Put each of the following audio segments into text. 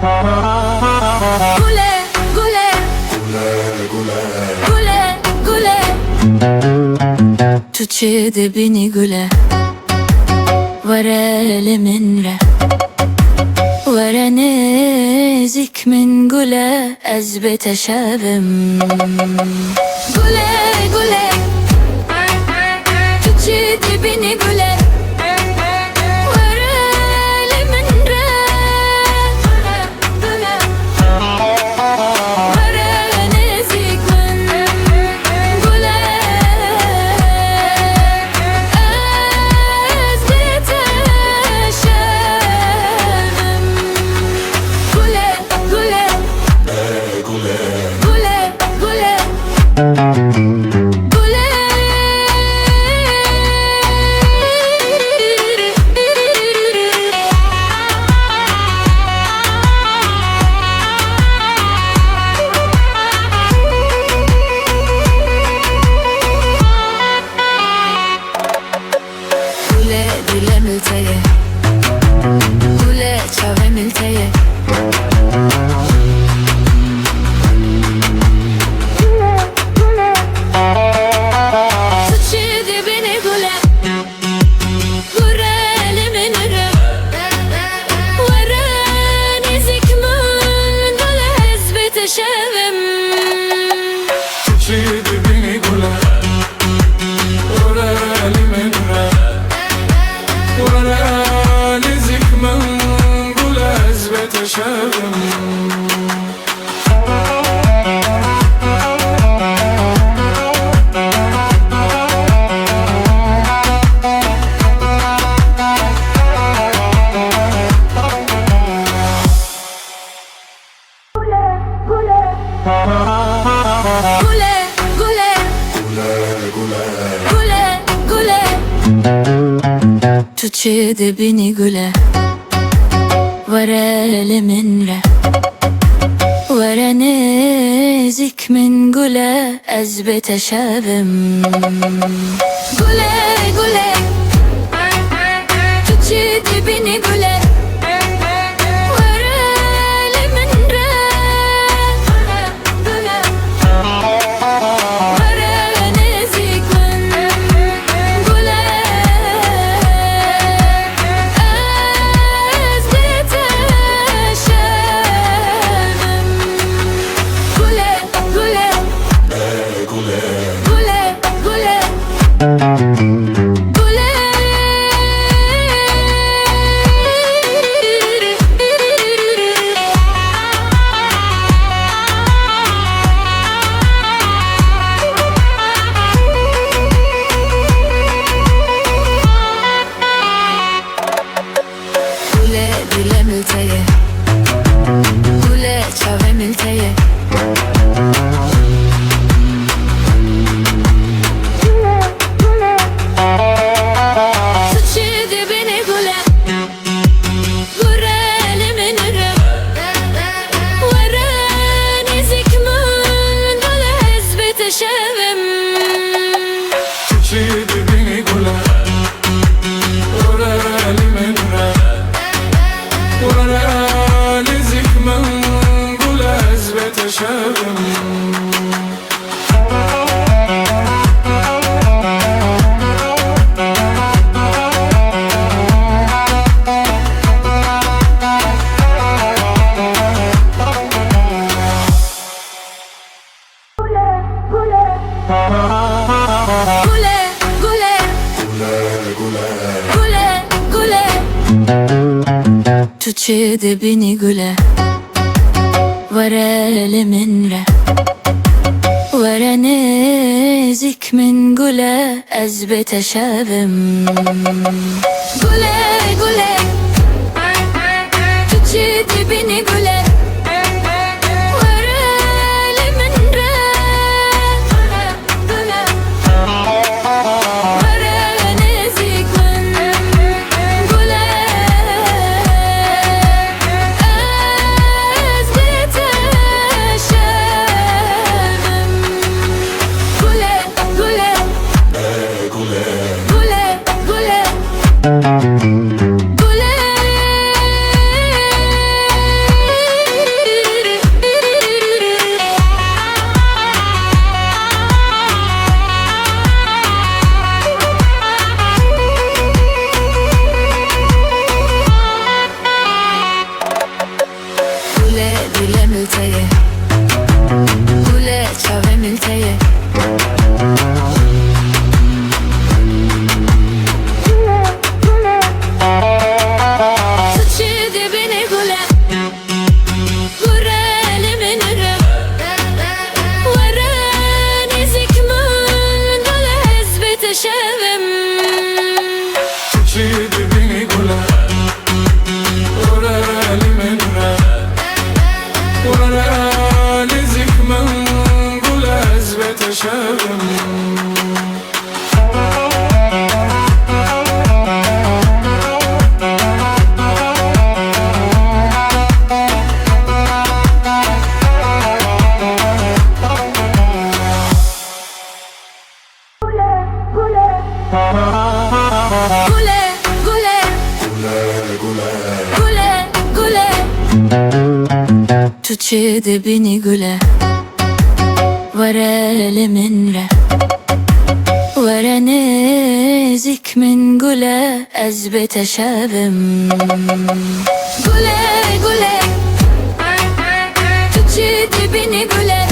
Gule, gule, gule, gule. Tuçede beni güle. Vere min re. Vere nezik min güle. Ez beteşevim. Gule, gule. Tuçede beni güle. Gule milteye, gule çave milteye. Tuçide beni gule, gureli minre. Vere nezik min gule ezbete şevim. Tuçide beni gule, gureli minre. ولا نزك من قول أزبت شرم Tuçede beni güle. Vere min re. Vere nezik min güle. Ez beteşevim. Gule, gule. Tuçede beni güle. Gule milteye, gule çave milteye. Tuçide beni gule, gureli minre. Vere nezik min gule ezbete şevim. Tuçide beni gule, gureli minre. ولا نزك من قول أزبت شرم Tuçede beni güle. Vere min re. Vere nezik min güle. Ez beteşevim. Gule, gule. Tuçede beni güle. Gule تشد بني قلة ورا لمنرة ورا نازك من قلة أزبت شابم قلة قلة تشد بني قلة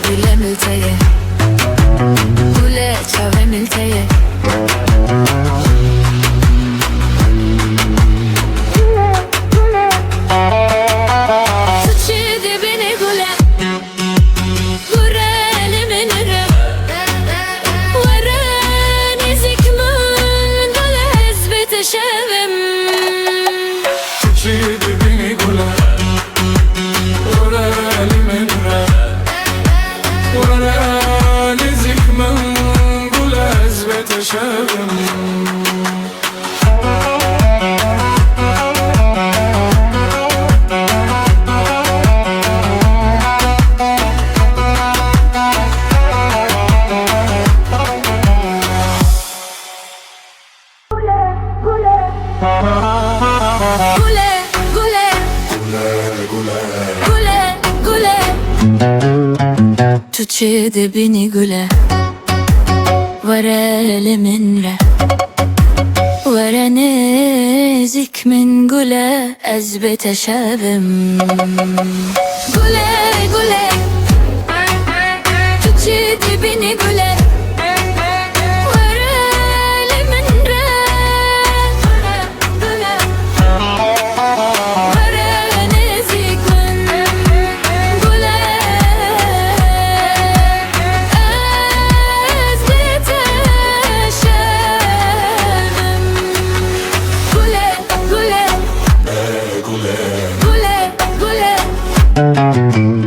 Gule milteye Gule çave milteye Tuçidi beni gule Gureli minire Vere nizik min Gule hezbete şevim Tuçidi beni gule Gureli minire Vere nizik min Gule hezbete şevim تشد بني قلة ورا لمنرة ورا نازك من قلة أزبت شابم قلة قلة تشد بني قلة Gule